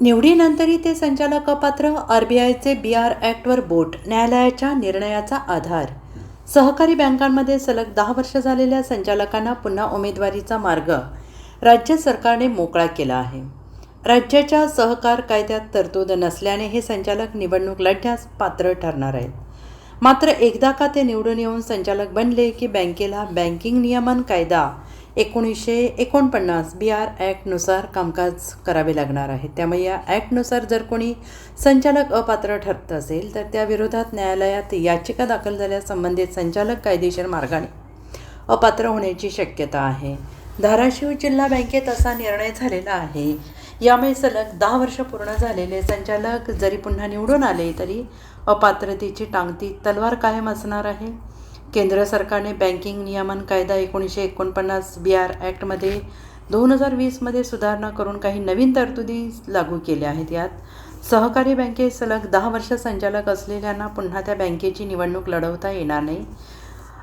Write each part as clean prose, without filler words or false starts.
निवडीनंतरही ते संचालक अपात्र, आरबीआयचे BR ॲक्टवर बोट, न्यायालयाच्या निर्णयाचा आधार. सहकारी बँकांमध्ये सलग 10 वर्ष झालेल्या संचालकांना पुन्हा उमेदवारीचा मार्ग राज्य सरकारने मोकळा केला आहे. राज्याच्या सहकार कायद्यात तरतूद नसल्याने हे संचालक निवडणूक लढण्यास पात्र ठरणार आहेत. मात्र एकदा का ते निवडून येऊन संचालक बनले की बँकेला बँकिंग नियमन कायदा 1949 BR ॲक्टनुसार कामकाज करावे लागणार आहे. त्यामुळे या ॲक्टनुसार जर कोणी संचालक अपात्र ठरत असेल तर त्याविरोधात न्यायालयात याचिका दाखल झाल्यास संबंधित संचालक कायदेशीर मार्गाने अपात्र होण्याची शक्यता आहे. धाराशिव जिल्हा बँकेत असा निर्णय झालेला आहे. यामुळे सलग 10 वर्ष पूर्ण झालेले संचालक जरी पुन्हा निवडून आले तरी अपात्रतेची टांगती तलवार कायम असणार आहे. केंद्र सरकारने बँकिंग नियमन कायदा 1949 BR ॲक्टमध्ये 2020मध्ये सुधारणा करून काही नवीन तरतुदी लागू केल्या आहेत. यात सहकारी बँकेत सलग 10 वर्ष संचालक असलेल्यांना पुन्हा त्या बँकेची निवडणूक लढवता येणार नाही.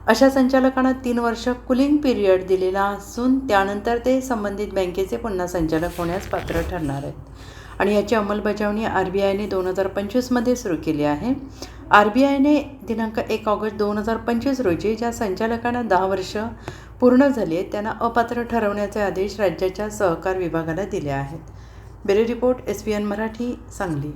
अशा संचालकांना 3 वर्ष कुलिंग पिरियड दिलेला असून त्यानंतर ते संबंधित बँकेचे पुन्हा संचालक होण्यास पात्र ठरणार आहेत. आणि याची अंमलबजावणी RBIने 2025मध्ये सुरू केली आहे. RBIने दिनांक 1 ऑगस्ट 2025 रोजी ज्या संचालकांना 10 वर्ष पूर्ण झाली आहेत त्यांना अपात्र ठरवण्याचे आदेश राज्याच्या सहकार विभागाला दिले आहेत. Bureau report SBN Marathi, Sangli.